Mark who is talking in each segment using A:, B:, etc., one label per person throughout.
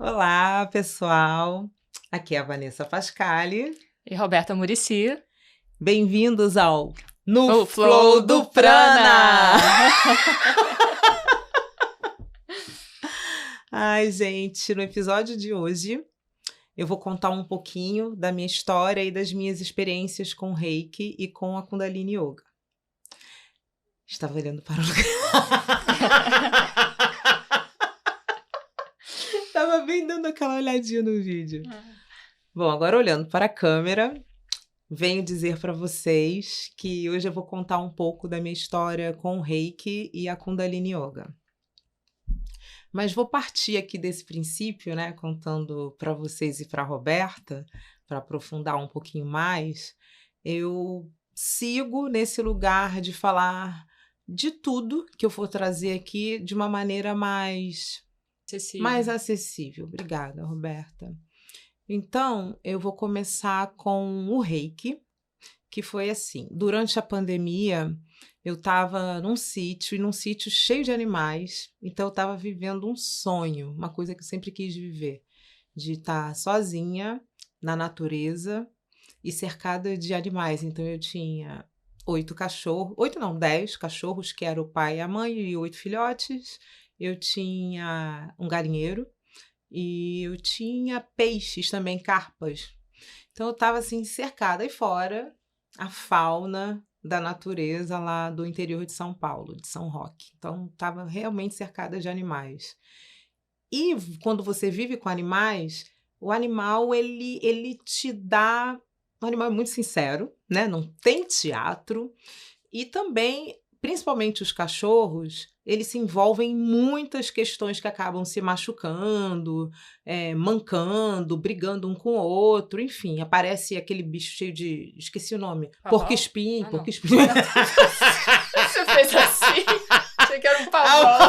A: Olá, pessoal. Aqui é a Vanessa Pascali.
B: E Roberta Muricy.
A: Bem-vindos ao No
B: O
A: Flow do Prana! Ai, gente, no episódio de hoje eu vou contar um pouquinho da minha história e das minhas experiências com Reiki e com a Kundalini Yoga. Estava olhando para o lugar. Estava bem dando aquela olhadinha no vídeo. Bom, agora olhando para a câmera, venho dizer para vocês que hoje eu vou contar um pouco da minha história com o Reiki e a Kundalini Yoga. Mas vou partir aqui desse princípio, né, contando para vocês e para a Roberta, para aprofundar um pouquinho mais. Eu sigo nesse lugar de falar de tudo que eu for trazer aqui de uma maneira mais acessível. Obrigada, Roberta. Então, eu vou começar com o Reiki, que foi assim. Durante a pandemia, eu estava num sítio cheio de animais, então eu estava vivendo um sonho, uma coisa que eu sempre quis viver, de estar sozinha na natureza e cercada de animais. Então eu tinha 10 cachorros, que era o pai e a mãe, e 8 filhotes. Eu tinha um galinheiro e eu tinha peixes também, carpas. Então eu estava assim cercada, e fora a fauna da natureza lá do interior de São Paulo, de São Roque. Então estava realmente cercada de animais. E quando você vive com animais, o animal ele te dá, o animal é muito sincero, né? Não tem teatro. E também, principalmente os cachorros, eles se envolvem em muitas questões que acabam se machucando, mancando, brigando um com o outro, enfim, aparece aquele bicho cheio de... esqueci o nome.
B: Pavão?
A: Porco-espinho.
B: Não.
A: Porco-espinho.
B: Você fez assim? Achei que era um pavão.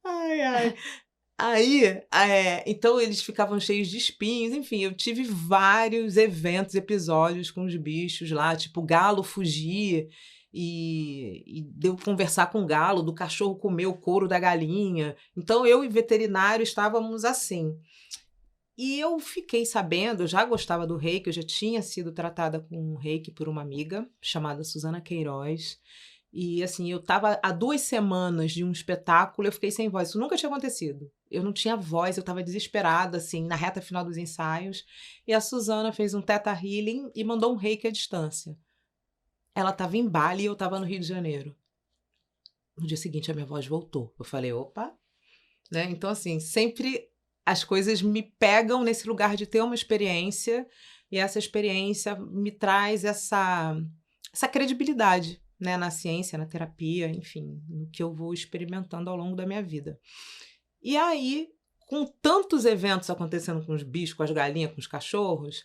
A: Ai. Aí, então eles ficavam cheios de espinhos, enfim, eu tive vários episódios com os bichos lá, tipo o galo fugir e deu conversar com o galo, do cachorro comer o couro da galinha. Então eu e veterinário estávamos assim. E eu fiquei sabendo, eu já gostava do Reiki, eu já tinha sido tratada com Reiki por uma amiga chamada Suzana Queiroz. E assim, eu estava há 2 semanas de um espetáculo, eu fiquei sem voz. Isso nunca tinha acontecido. Eu não tinha voz, eu estava desesperada, assim, na reta final dos ensaios. E a Suzana fez um Theta Healing e mandou um Reiki à distância. Ela estava em Bali e eu estava no Rio de Janeiro. No dia seguinte, a minha voz voltou. Eu falei, opa, né? Então, assim, sempre as coisas me pegam nesse lugar de ter uma experiência, e essa experiência me traz essa credibilidade, né, na ciência, na terapia, enfim, no que eu vou experimentando ao longo da minha vida. E aí, com tantos eventos acontecendo com os bichos, com as galinhas, com os cachorros,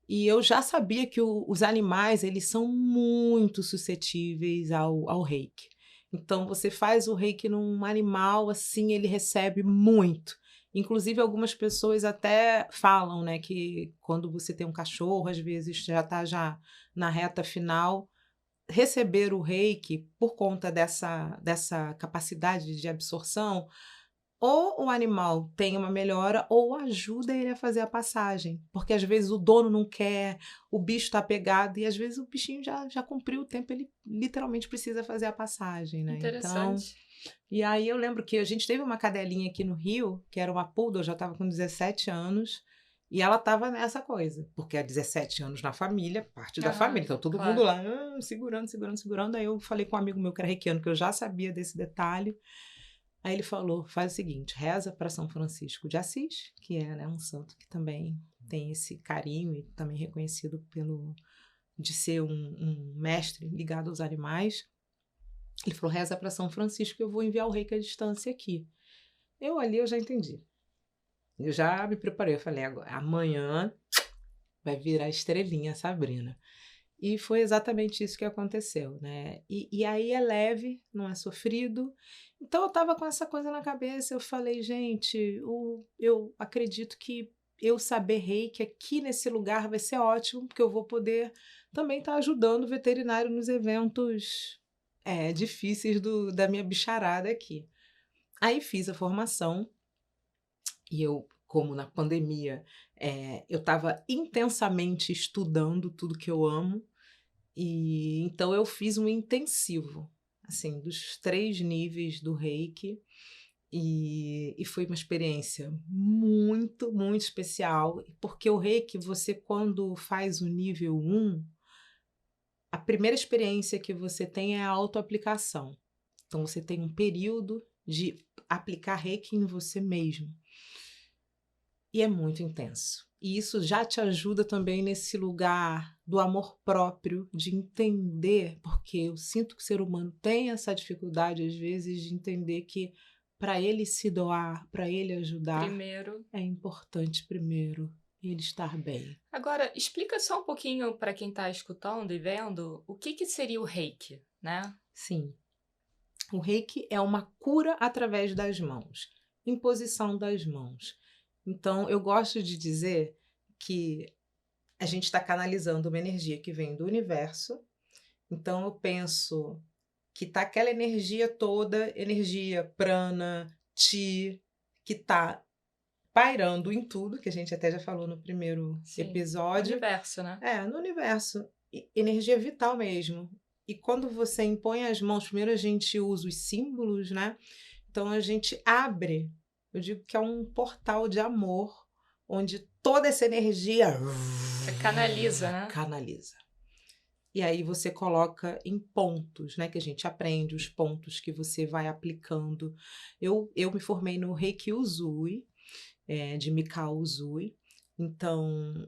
A: e eu já sabia que os animais, eles são muito suscetíveis ao reiki. Então, você faz o reiki num animal, assim, ele recebe muito. Inclusive, algumas pessoas até falam, né, que quando você tem um cachorro, às vezes já está já na reta final, receber o reiki, por conta dessa capacidade de absorção, ou o animal tem uma melhora ou ajuda ele a fazer a passagem. Porque às vezes o dono não quer, o bicho está pegado e às vezes o bichinho já cumpriu o tempo, ele literalmente precisa fazer a passagem, né? Então,
B: Interessante.
A: e aí eu lembro que a gente teve uma cadelinha aqui no Rio, que era uma poodle, eu já estava com 17 anos, e ela estava nessa coisa, porque há 17 anos na família, parte da família, então todo mundo lá segurando. Aí eu falei com um amigo meu que era reikiano, que eu já sabia desse detalhe. Aí ele falou, faz o seguinte, reza para São Francisco de Assis, que é, né, um santo que também tem esse carinho e também reconhecido de ser um mestre ligado aos animais. Ele falou, reza para São Francisco que eu vou enviar o reiki à distância aqui. Eu já entendi. Eu já me preparei, eu falei, agora, amanhã vai virar estrelinha, Sabrina. E foi exatamente isso que aconteceu, né? E aí é leve, não é sofrido. Então eu estava com essa coisa na cabeça, eu falei, gente, eu acredito que eu saber reiki aqui nesse lugar vai ser ótimo, porque eu vou poder também estar ajudando o veterinário nos eventos difíceis da minha bicharada aqui. Aí fiz a formação e eu, como na pandemia, eu estava intensamente estudando tudo que eu amo, e então eu fiz um intensivo, assim, dos 3 níveis do Reiki, e foi uma experiência muito, muito especial, porque o Reiki, você quando faz o nível 1, a primeira experiência que você tem é a autoaplicação. Então você tem um período de aplicar Reiki em você mesmo. E é muito intenso. E isso já te ajuda também nesse lugar do amor próprio, de entender, porque eu sinto que o ser humano tem essa dificuldade, às vezes, de entender que para ele se doar, para ele ajudar,
B: Primeiro.
A: é importante primeiro ele estar bem.
B: Agora, explica só um pouquinho para quem está escutando e vendo o que seria o Reiki, né?
A: Sim. O Reiki é uma cura através das mãos, imposição das mãos. Então, eu gosto de dizer que a gente está canalizando uma energia que vem do universo. Então, eu penso que tá aquela energia toda, energia prana, chi, que tá pairando em tudo, que a gente até já falou no primeiro episódio.
B: Universo, né?
A: No universo. Energia vital mesmo. E quando você impõe as mãos, primeiro a gente usa os símbolos, né? Então a gente abre, eu digo que é um portal de amor, onde toda essa energia...
B: Você canaliza, né?
A: Canaliza. E aí você coloca em pontos, né? Que a gente aprende os pontos que você vai aplicando. Eu me formei no Reiki Usui, de Mikao Usui. Então,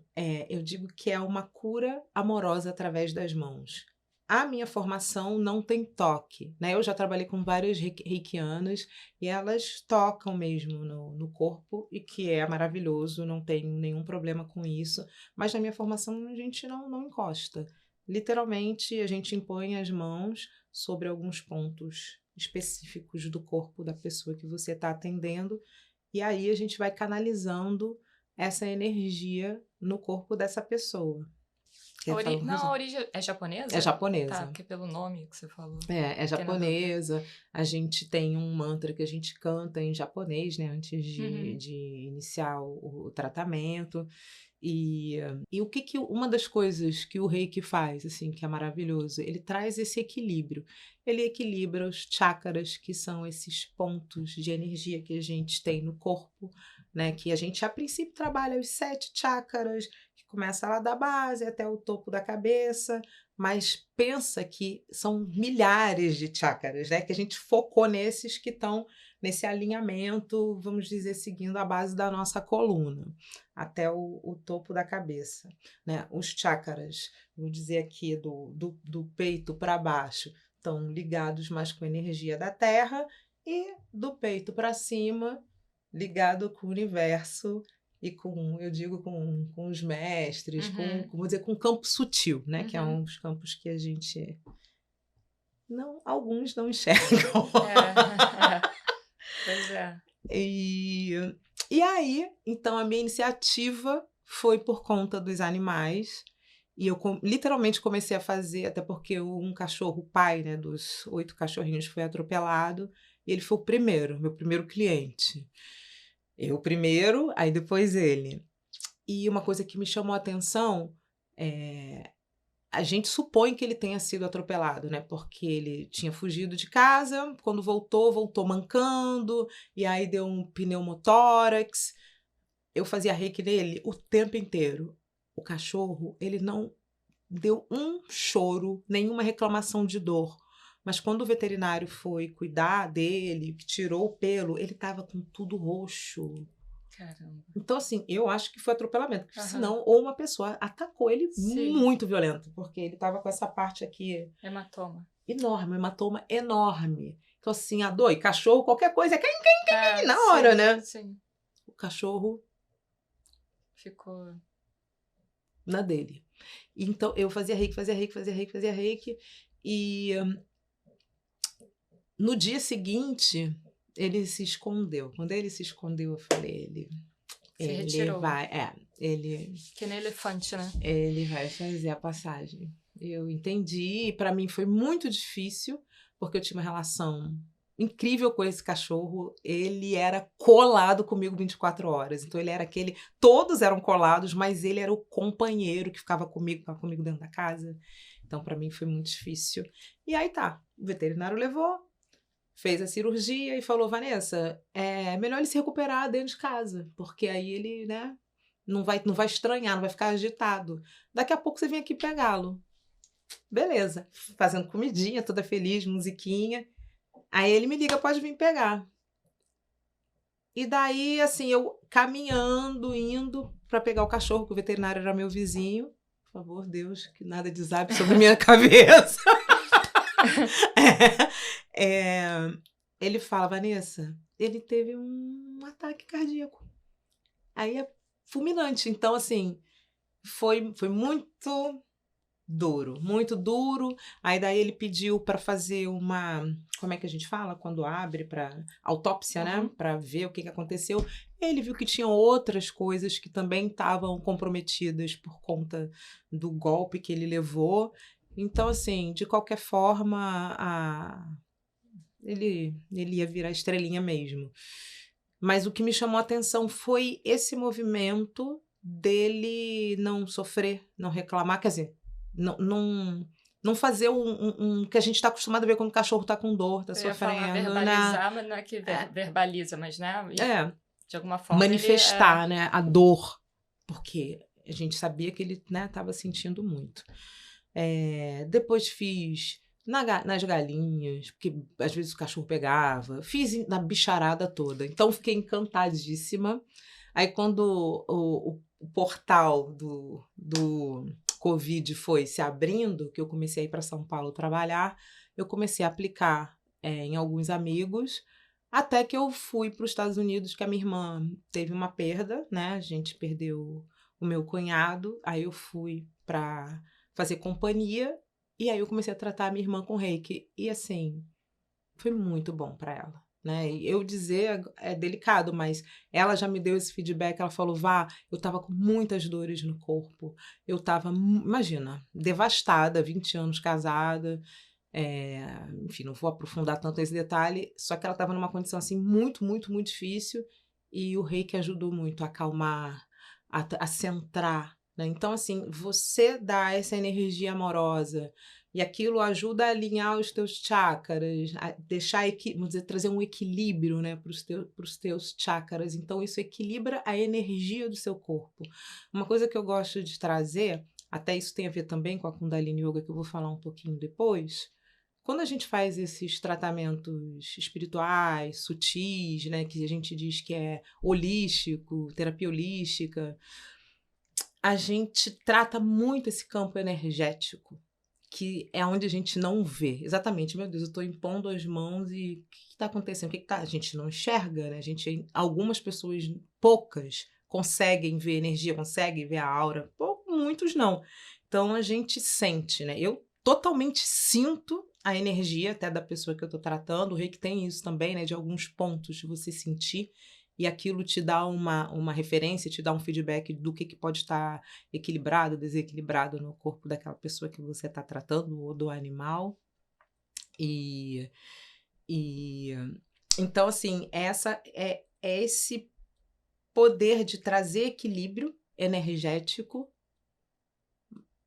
A: eu digo que é uma cura amorosa através das mãos. A minha formação não tem toque, né? Eu já trabalhei com várias reikianas e elas tocam mesmo no corpo, e que é maravilhoso, não tenho nenhum problema com isso. Mas na minha formação a gente não encosta. Literalmente, a gente impõe as mãos sobre alguns pontos específicos do corpo da pessoa que você está atendendo, e aí a gente vai canalizando essa energia no corpo dessa pessoa.
B: A origem é japonesa?
A: É japonesa.
B: Tá, porque pelo nome que você falou.
A: É japonesa. A gente tem um mantra que a gente canta em japonês, né? Antes de iniciar o tratamento. E o que uma das coisas que o Reiki faz, assim, que é maravilhoso, ele traz esse equilíbrio. Ele equilibra os chakras, que são esses pontos de energia que a gente tem no corpo, né? Que a gente, a princípio, trabalha os 7 chakras, que começa lá da base até o topo da cabeça, mas pensa que são milhares de chakras, né? Que a gente focou nesses que estão nesse alinhamento, vamos dizer, seguindo a base da nossa coluna, até o topo da cabeça, né? Os chakras, vou dizer aqui, do peito para baixo, estão ligados mais com a energia da terra, e do peito para cima, ligado com o universo e eu digo, com os mestres, vou dizer, com o campo sutil, né? Que é um dos campos que a gente... alguns não enxergam.
B: Pois é.
A: E aí, então, a minha iniciativa foi por conta dos animais, e eu literalmente comecei a fazer, até porque um cachorro, o pai, né, dos 8 cachorrinhos, foi atropelado, e ele foi o primeiro, meu primeiro cliente. Eu primeiro, aí depois ele. E uma coisa que me chamou a atenção a gente supõe que ele tenha sido atropelado, né? Porque ele tinha fugido de casa, quando voltou mancando, e aí deu um pneumotórax. Eu fazia reiki nele o tempo inteiro. O cachorro, ele não deu um choro, nenhuma reclamação de dor. Mas quando o veterinário foi cuidar dele, que tirou o pelo, ele estava com tudo roxo.
B: Caramba.
A: Então, assim, eu acho que foi atropelamento. Senão, ou uma pessoa atacou ele muito violento, porque ele estava com essa parte aqui...
B: Hematoma.
A: Enorme, hematoma enorme. Então, assim, a dor, cachorro, qualquer coisa, na hora, né?
B: Sim.
A: O cachorro
B: ficou
A: na dele. Então, eu fazia reiki, e no dia seguinte, ele se escondeu. Quando ele se escondeu, eu falei, ele
B: retirou.
A: Vai, ele...
B: Que nem elefante, né?
A: Ele vai fazer a passagem. Eu entendi, e para mim foi muito difícil, porque eu tinha uma relação incrível com esse cachorro. Ele era colado comigo 24 horas. Então ele era aquele... Todos eram colados, mas ele era o companheiro que ficava comigo dentro da casa. Então para mim foi muito difícil. E aí tá, o veterinário levou, fez a cirurgia e falou: Vanessa, é melhor ele se recuperar dentro de casa, porque aí ele, né, não vai estranhar, não vai ficar agitado. Daqui a pouco você vem aqui pegá-lo. Beleza. Fazendo comidinha, toda feliz, musiquinha. Aí ele me liga: pode vir pegar. E daí, assim, eu caminhando, indo para pegar o cachorro, que o veterinário era meu vizinho. Por favor, Deus, que nada desabe sobre minha cabeça. Ele fala: Vanessa, ele teve um ataque cardíaco. Aí é fulminante. Então, assim, foi muito duro, muito duro. Aí daí ele pediu para fazer uma... Como é que a gente fala? Quando abre para autópsia, né? Para ver o que aconteceu. Ele viu que tinham outras coisas que também estavam comprometidas por conta do golpe que ele levou. Então, assim, de qualquer forma, ele ia virar estrelinha mesmo. Mas o que me chamou a atenção foi esse movimento dele não sofrer, não reclamar, quer dizer, não fazer um que a gente está acostumado a ver quando o cachorro está com dor, está sofrendo.
B: Eu ia falar verbalizar, mas não é que verbaliza, mas, né? De alguma forma
A: manifestar, né, a dor, porque a gente sabia que ele, né, estava sentindo muito. Depois fiz nas galinhas, porque às vezes o cachorro pegava, fiz na bicharada toda, então fiquei encantadíssima. Aí quando o portal do Covid foi se abrindo, que eu comecei a ir para São Paulo trabalhar, eu comecei a aplicar em alguns amigos, até que eu fui para os Estados Unidos, que a minha irmã teve uma perda, né? A gente perdeu o meu cunhado, aí eu fui para fazer companhia, e aí eu comecei a tratar a minha irmã com reiki, e assim, foi muito bom para ela, né? E eu dizer é delicado, mas ela já me deu esse feedback. Ela falou: Vá, eu tava com muitas dores no corpo, eu tava, imagina, devastada, 20 anos casada, enfim, não vou aprofundar tanto esse detalhe, só que ela tava numa condição assim muito, muito, muito difícil, e o reiki ajudou muito a acalmar, a centrar, né? Então, assim, você dá essa energia amorosa e aquilo ajuda a alinhar os teus chakras, a deixar, vamos dizer, trazer um equilíbrio, né, para os teus chakras. Então, isso equilibra a energia do seu corpo. Uma coisa que eu gosto de trazer, até isso tem a ver também com a Kundalini Yoga, que eu vou falar um pouquinho depois. Quando a gente faz esses tratamentos espirituais, sutis, né, que a gente diz que é holístico, terapia holística, a gente trata muito esse campo energético, que é onde a gente não vê. Exatamente, meu Deus, eu estou impondo as mãos e o que está acontecendo? A gente não enxerga, né? Algumas pessoas, poucas, conseguem ver energia, conseguem ver a aura, muitos não. Então a gente sente, né? Eu totalmente sinto a energia até da pessoa que eu estou tratando. O reiki tem isso também, né? De alguns pontos de você sentir, e aquilo te dá uma referência, te dá um feedback do que pode estar equilibrado, desequilibrado no corpo daquela pessoa que você está tratando, ou do animal. E então, assim, essa é esse poder de trazer equilíbrio energético,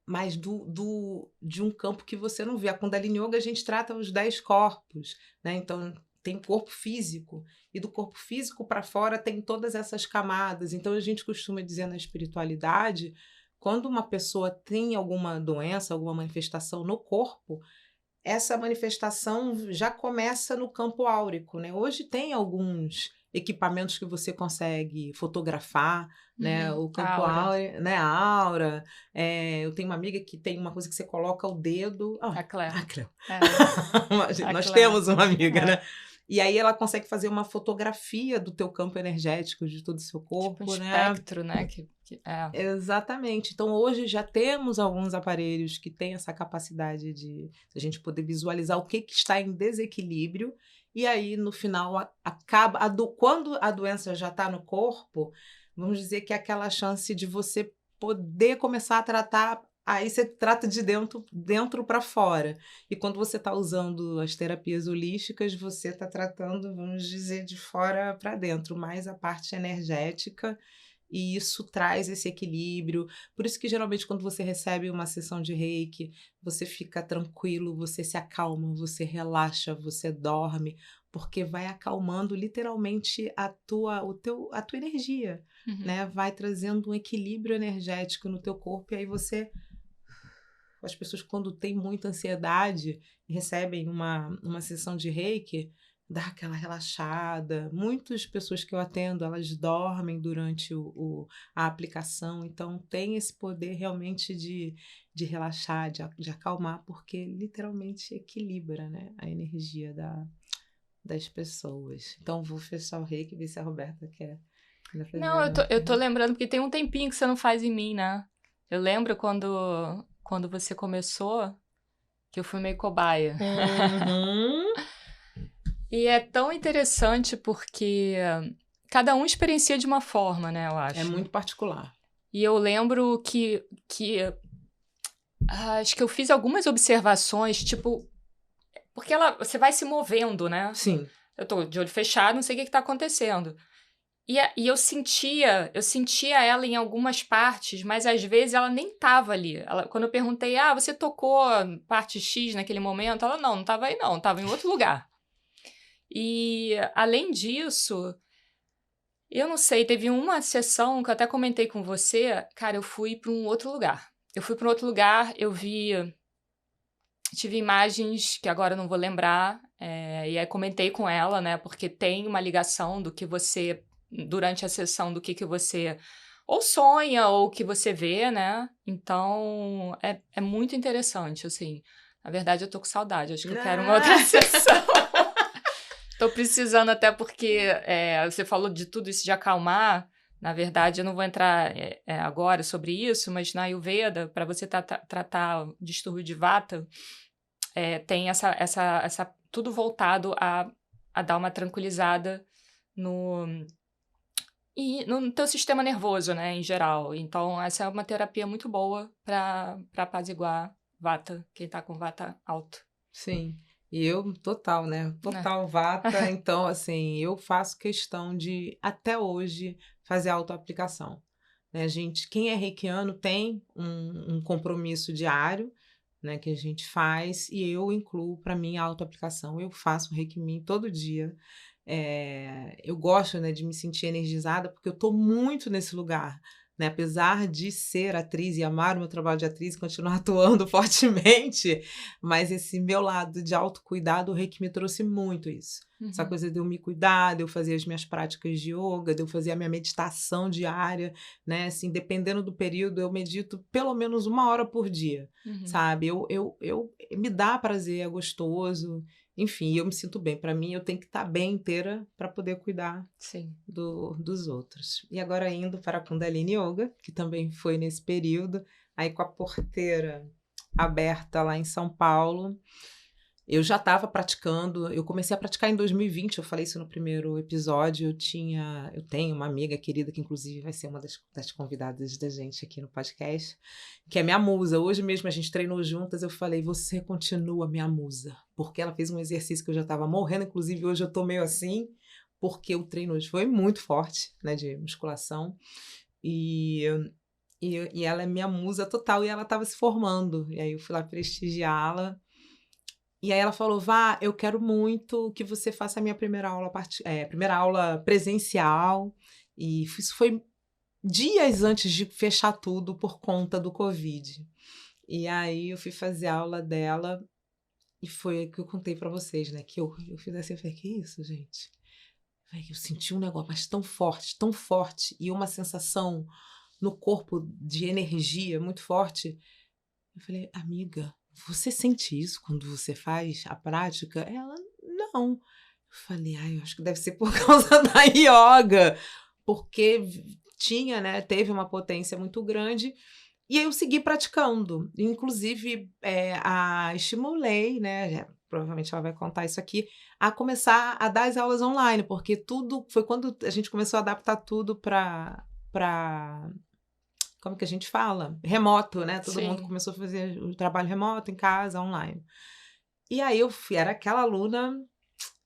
A: mas de um campo que você não vê. A Kundalini Yoga, a gente trata os 10 corpos, né? Então, tem corpo físico, e do corpo físico para fora tem todas essas camadas. Então, a gente costuma dizer na espiritualidade, quando uma pessoa tem alguma doença, alguma manifestação no corpo, essa manifestação já começa no campo áurico, né? Hoje tem alguns equipamentos que você consegue fotografar, né? O campo áureo, né? A aura. Eu tenho uma amiga que tem uma coisa que você coloca o dedo.
B: A Cléo.
A: Nós temos uma amiga, né? E aí ela consegue fazer uma fotografia do teu campo energético, de todo o seu corpo,
B: tipo um
A: né?
B: espectro, né?
A: Exatamente. Então, hoje já temos alguns aparelhos que têm essa capacidade de a gente poder visualizar o que está em desequilíbrio, e aí, no final, acaba... Quando a doença já está no corpo, vamos dizer que é aquela chance de você poder começar a tratar aí você trata de dentro para fora. E quando você está usando as terapias holísticas, você está tratando, vamos dizer, de fora para dentro, mais a parte energética, e isso traz esse equilíbrio. Por isso que geralmente quando você recebe uma sessão de Reiki, você fica tranquilo, você se acalma, você relaxa, você dorme, porque vai acalmando literalmente a tua energia,
B: Uhum.
A: né? Vai trazendo um equilíbrio energético no teu corpo, e aí você, as pessoas quando têm muita ansiedade e recebem uma sessão de Reiki, dá aquela relaxada. Muitas pessoas que eu atendo, elas dormem durante a aplicação, então tem esse poder realmente de relaxar, de acalmar, porque literalmente equilibra, né, a energia das pessoas. Então vou fechar o Reiki e ver se a Roberta quer fazer
B: Não,
A: alguma
B: eu tô
A: pergunta.
B: lembrando porque tem um tempinho que você não faz em mim, né? Eu lembro quando você começou, que eu fui meio cobaia.
A: Uhum.
B: E é tão interessante porque cada um experiencia de uma forma, né, eu
A: É
B: acho.
A: muito particular.
B: E eu lembro que acho que eu fiz algumas observações, tipo, porque você vai se movendo, né?
A: Sim.
B: Eu tô de olho fechado, não sei o que tá acontecendo. E eu sentia ela em algumas partes, mas às vezes ela nem tava ali. Quando eu perguntei, você tocou parte X naquele momento? Ela, não tava aí não, tava em outro lugar. E, além disso, eu não sei, teve uma sessão que eu até comentei com você, cara, eu fui para um outro lugar. Eu fui para um outro lugar, tive imagens que agora eu não vou lembrar, e aí comentei com ela, né, porque tem uma ligação do que você, durante a sessão, do que você ou sonha ou que você vê, né, então é muito interessante, assim. Na verdade, eu tô com saudade, acho que eu quero uma outra sessão. Tô precisando até porque você falou de tudo isso de acalmar. Na verdade, eu não vou entrar agora sobre isso, mas na Ayurveda, para você tratar o distúrbio de Vata, tem essa tudo voltado a dar uma tranquilizada no, no teu sistema nervoso, né, em geral. Então, essa é uma terapia muito boa para apaziguar Vata, quem tá com Vata alto.
A: Sim. E eu total, né,
B: Né?
A: total Vata, então, assim, eu faço questão de, até hoje, fazer autoaplicação, né, gente, quem é reikiano tem um compromisso diário, né, que a gente faz, e eu incluo para mim a autoaplicação. Eu faço Reiki Min todo dia, eu gosto, né, de me sentir energizada, porque eu estou muito nesse lugar, né, apesar de ser atriz e amar o meu trabalho de atriz e continuar atuando fortemente, mas esse meu lado de autocuidado, o Reiki me trouxe muito isso. Essa
B: Uhum.
A: coisa de eu me cuidar, de eu fazer as minhas práticas de yoga, de eu fazer a minha meditação diária, né, assim, dependendo do período, eu medito pelo menos 1 hora por dia,
B: Uhum.
A: sabe. Eu me dá prazer, é gostoso, enfim, eu me sinto bem. Para mim, eu tenho que estar bem inteira para poder cuidar
B: Sim.
A: dos outros. E agora indo para a Kundalini Yoga, que também foi nesse período, aí com a porteira aberta lá em São Paulo, eu já estava praticando. Eu comecei a praticar em 2020, eu falei isso no primeiro episódio. Eu tenho uma amiga querida que inclusive vai ser uma das convidadas da gente aqui no podcast, que é minha musa. Hoje mesmo a gente treinou juntas, eu falei: "Você continua minha musa", porque ela fez um exercício que eu já estava morrendo, inclusive hoje eu tô meio assim, porque o treino hoje foi muito forte, né, de musculação, e e ela é minha musa total, e ela estava se formando, e aí eu fui lá prestigiá-la. E aí ela falou: "Vá, eu quero muito que você faça a minha primeira aula presencial", e isso foi dias antes de fechar tudo por conta do Covid. E aí eu fui fazer a aula dela, e foi o que eu contei pra vocês, né, que eu fiz assim, eu falei: "Que isso, gente?". Eu senti um negócio, mas tão forte, e uma sensação no corpo de energia muito forte. Eu falei: "Amiga, você sente isso quando você faz a prática?". Ela: "Não". Eu falei: "Ai, eu acho que deve ser por causa da ioga", porque tinha, né, teve uma potência muito grande, e aí eu segui praticando. Inclusive, a estimulei, né, provavelmente ela vai contar isso aqui, a começar a dar as aulas online, porque tudo foi quando a gente começou a adaptar tudo para como que a gente fala? Remoto, né? Todo mundo
B: Sim.
A: começou a fazer o trabalho remoto, em casa, online. E aí era aquela aluna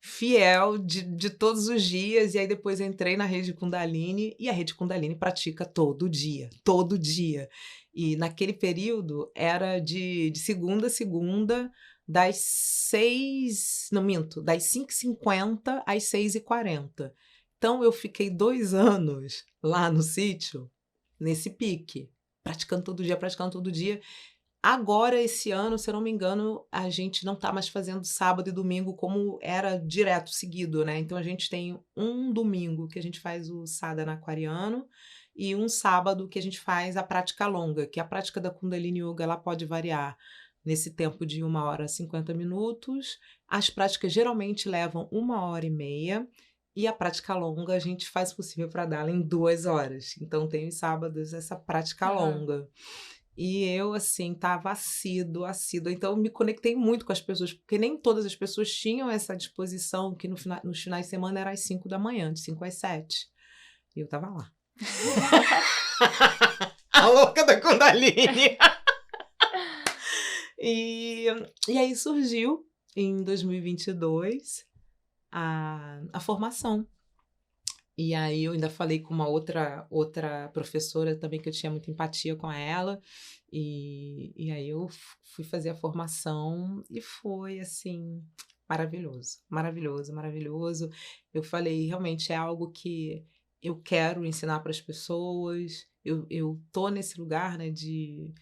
A: fiel de todos os dias, e aí depois entrei na rede Kundalini, e a rede Kundalini pratica todo dia, todo dia. E naquele período era de segunda a segunda, das 6, não minto, das 5h50 às 6h40. Então eu fiquei 2 anos lá no sítio, nesse pique, praticando todo dia. Agora, esse ano, se eu não me engano, a gente não tá mais fazendo sábado e domingo como era direto, seguido, né. Então a gente tem um domingo que a gente faz o sadhana aquariano e um sábado que a gente faz a prática longa, que a prática da Kundalini Yoga, ela pode variar nesse tempo de 1 hora e 50 minutos. As práticas geralmente levam 1 hora e meia e a prática longa a gente faz o possível para dá-la em 2 horas. Então tem os sábados essa prática
B: Aham.
A: longa. E eu, assim, estava assídua, então eu me conectei muito com as pessoas, porque nem todas as pessoas tinham essa disposição, que nos finais de semana era às 5 da manhã, de 5 às 7. E eu estava lá. A louca da Kundalini. E, e aí surgiu, em 2022, a formação. E aí eu ainda falei com uma outra professora também, que eu tinha muita empatia com ela, e aí eu fui fazer a formação e foi, assim, maravilhoso, maravilhoso, maravilhoso. Eu falei: "Realmente é algo que eu quero ensinar para as pessoas". Eu tô nesse lugar, né, de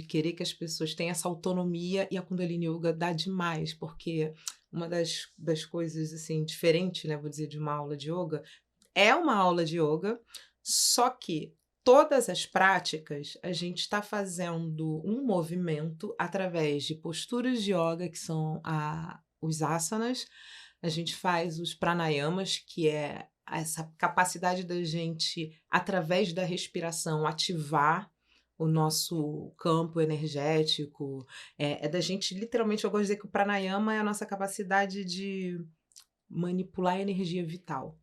A: querer que as pessoas tenham essa autonomia, e a Kundalini Yoga dá demais, porque uma das coisas, assim, diferente, né, vou dizer, de uma aula de yoga, é uma aula de yoga, só que todas as práticas a gente está fazendo um movimento através de posturas de yoga, que são os asanas, a gente faz os pranayamas, que é essa capacidade da gente, através da respiração, ativar o nosso campo energético, é da gente literalmente, eu gosto de dizer que o pranayama é a nossa capacidade de manipular a energia vital.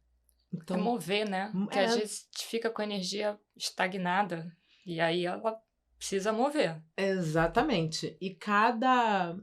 B: É
A: Então,
B: mover, né? Que às
A: é,
B: vezes a gente fica com a energia estagnada e aí ela precisa mover.
A: exatamente. E cada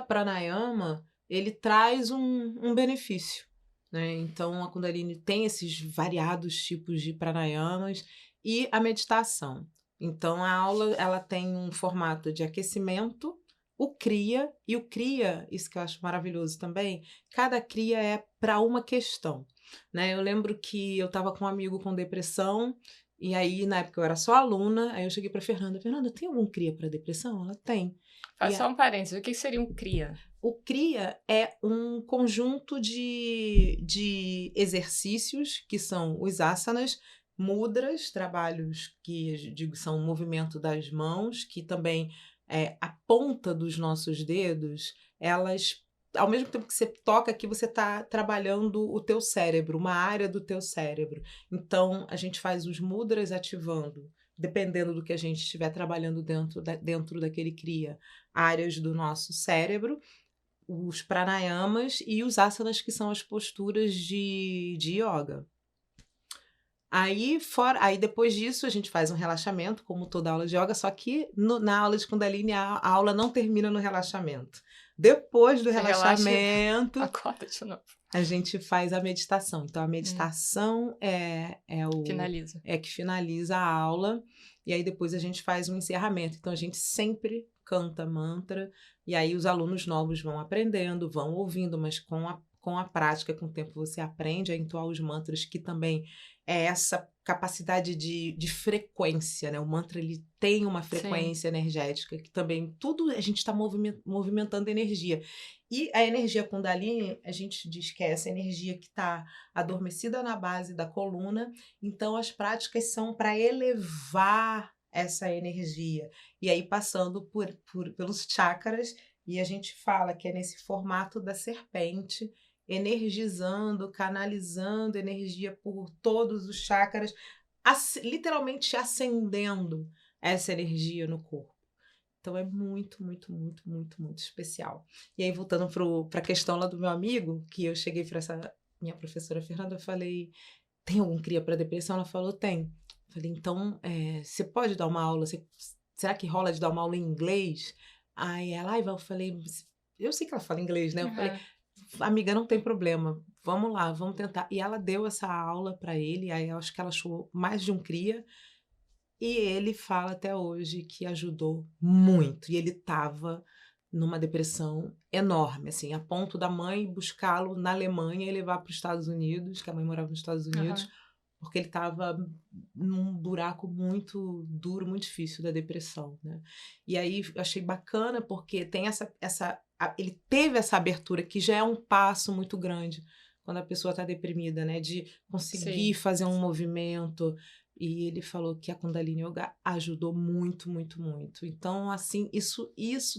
A: pranayama, ele traz um benefício, né. Então a Kundalini tem esses variados tipos de pranayamas e a meditação. Então a aula, ela tem um formato de aquecimento, o Kriya, e o Kriya, isso que eu acho maravilhoso também, cada Kriya é para uma questão, né. Eu lembro que eu estava com um amigo com depressão, e aí, na época, eu era só aluna, aí eu cheguei pra Fernanda: "Fernanda, tem algum cria para depressão?" Ela: "Tem". E
B: Faz só um parênteses, o que seria um cria?
A: o CRIA é um conjunto de exercícios, que são os asanas, mudras, trabalhos que eu digo são o movimento das mãos, que também, a ponta dos nossos dedos, elas, ao mesmo tempo que você toca aqui, você está trabalhando o teu cérebro, uma área do teu cérebro. Então a gente faz os mudras ativando, dependendo do que a gente estiver trabalhando dentro daquele CRIA, áreas do nosso cérebro, os pranayamas e os asanas, que são as posturas de yoga. Aí depois disso a gente faz um relaxamento, como toda aula de yoga, só que na aula de Kundalini a aula não termina no relaxamento. Depois do
B: Você relaxa e
A: relaxamento,
B: acorda de novo.
A: a gente faz a meditação. Então a
B: Hum,
A: meditação
B: finaliza.
A: é que finaliza a aula, e aí depois a gente faz um encerramento. Então a gente sempre canta mantra, e aí os alunos novos vão aprendendo, vão ouvindo, mas com a prática, com o tempo, você aprende a entoar os mantras, que também é essa capacidade de frequência, né? O mantra, ele tem uma
B: Sim,
A: frequência energética, que também tudo a gente está movimentando energia. E a energia Kundalini, a gente diz que é essa energia que está adormecida na base da coluna, então as práticas são para elevar essa energia. E aí passando pelos chakras, e a gente fala que é nesse formato da serpente, energizando, canalizando energia por todos os chakras, literalmente acendendo essa energia no corpo. Então é muito, muito, muito, muito, muito especial. E aí, voltando para a questão lá do meu amigo, que eu cheguei para essa minha professora Fernanda, eu falei: "Tem algum cria para depressão?" Ela falou: "Tem". Eu falei, então, você pode dar uma aula? Será que rola de dar uma aula em inglês? Aí ela, eu falei, eu sei que ela fala inglês, né? Eu falei, amiga, não tem problema, vamos lá, vamos tentar. E ela deu essa aula para ele, aí eu acho que ela achou mais de um cria, e ele fala até hoje que ajudou muito. E ele estava numa depressão enorme, assim, a ponto da mãe buscá-lo na Alemanha e levar para os Estados Unidos, que a mãe morava nos Estados Unidos, porque ele estava num buraco muito duro, muito difícil da depressão, né? E aí eu achei bacana porque tem ele teve essa abertura, que já é um passo muito grande quando a pessoa está deprimida, né? De conseguir fazer um movimento. E ele falou que a Kundalini Yoga ajudou muito, muito, muito. Então, assim, isso,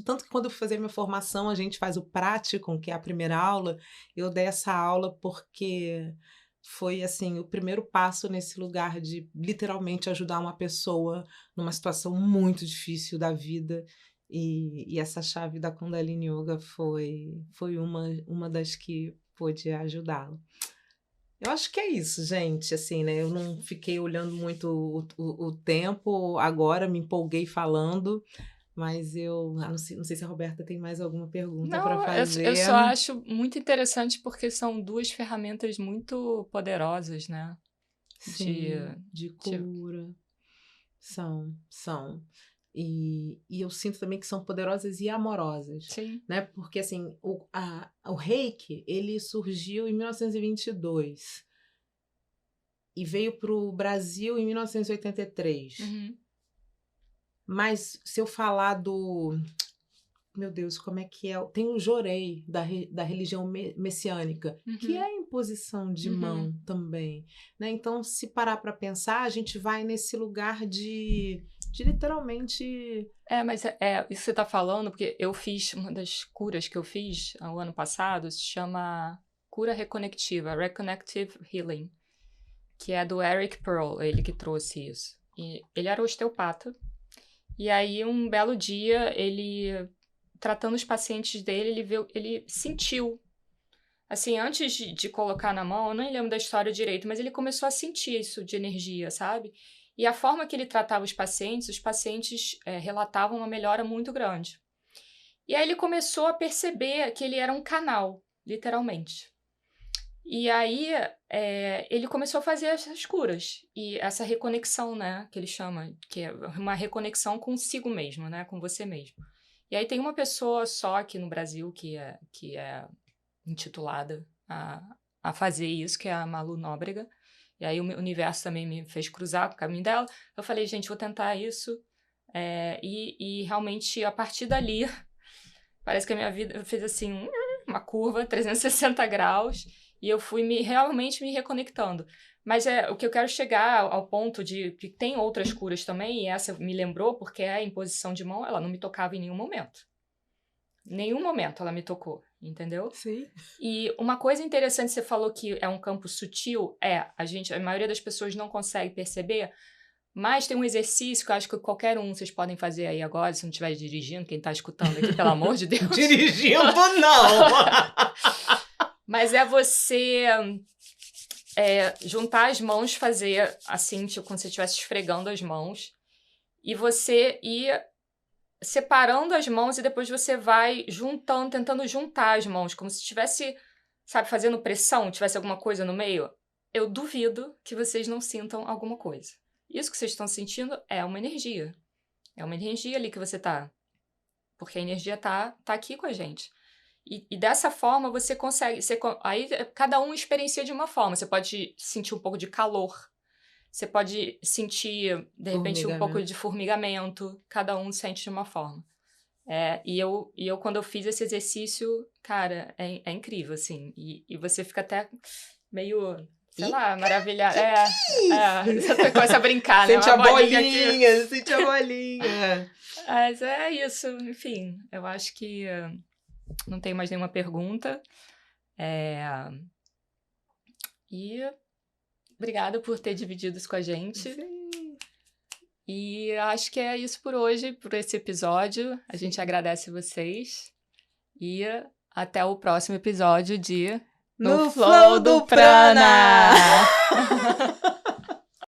A: tanto que quando eu fui fazer minha formação, a gente faz o prático, que é a primeira aula, eu dei essa aula porque foi, assim, o primeiro passo nesse lugar de literalmente ajudar uma pessoa numa situação muito difícil da vida. E essa chave da Kundalini Yoga foi uma das que pôde ajudá-la. Eu acho que é isso, gente, assim, né? Eu não fiquei olhando muito o tempo, agora me empolguei falando, mas eu não sei se a Roberta tem mais alguma pergunta para fazer.
B: Eu só acho muito interessante porque são duas ferramentas muito poderosas, né?
A: Sim, de cura. São. E eu sinto também que são poderosas e amorosas.
B: Sim.
A: Né? Porque, assim, o Reiki, ele surgiu em 1922 e veio para o Brasil em 1983. Mas se eu falar meu Deus, como é que é? Tem o Jorei da religião messiânica, que é a imposição de mão também. Né? Então, se parar para pensar, a gente vai nesse lugar de literalmente...
B: Mas isso que você está falando, porque eu fiz, uma das curas que eu fiz o ano passado, se chama cura reconectiva, Reconnective Healing, que é do Eric Pearl, ele que trouxe isso. E ele era osteopata, e aí um belo dia, ele, tratando os pacientes dele, ele sentiu, assim, antes de colocar na mão, eu não lembro da história direito, mas ele começou a sentir isso de energia, sabe? E a forma que ele tratava os pacientes relatavam uma melhora muito grande. E aí ele começou a perceber que ele era um canal, literalmente. E aí ele começou a fazer essas curas. E essa reconexão, né, que ele chama, que é uma reconexão consigo mesmo, né, com você mesmo. E aí tem uma pessoa só aqui no Brasil que é intitulada a fazer isso, que é a Malu Nóbrega. E aí o universo também me fez cruzar com o caminho dela. Eu falei, gente, vou tentar isso. E realmente, a partir dali, parece que a minha vida fez assim, uma curva, 360 graus. E eu fui realmente me reconectando. Mas o que eu quero chegar ao ponto de que tem outras curas também, e essa me lembrou, porque a imposição de mão, ela não me tocava em nenhum momento. Nenhum momento ela me tocou, entendeu?
A: Sim.
B: E uma coisa interessante, você falou que é um campo sutil, a maioria das pessoas não consegue perceber, mas tem um exercício que eu acho que qualquer um vocês podem fazer aí agora, se não estiver dirigindo, quem está escutando aqui, pelo amor de Deus.
A: Dirigindo, não!
B: Mas é você juntar as mãos, fazer assim, tipo, como se você estivesse esfregando as mãos, e você ir separando as mãos e depois você vai juntando, tentando juntar as mãos, como se estivesse, sabe, fazendo pressão, tivesse alguma coisa no meio. Eu duvido que vocês não sintam alguma coisa. Isso que vocês estão sentindo é uma energia. É uma energia ali que você tá. Porque a energia tá aqui com a gente. E dessa forma você consegue... Aí cada um experiencia de uma forma. Você pode sentir um pouco de calor. Você pode sentir, de repente, um pouco de formigamento. Cada um sente de uma forma. E eu, quando eu fiz esse exercício, cara, é incrível, assim. E você fica até meio, sei lá, maravilhado. Você começa a brincar, né?
A: Sente a bolinha, sente a bolinha.
B: Mas é isso, enfim. Eu acho que não tem mais nenhuma pergunta. E... obrigada por ter dividido isso com a gente.
A: Sim.
B: E acho que é isso por hoje, por esse episódio. A gente agradece vocês. E até o próximo episódio de
A: No Flow do Prana!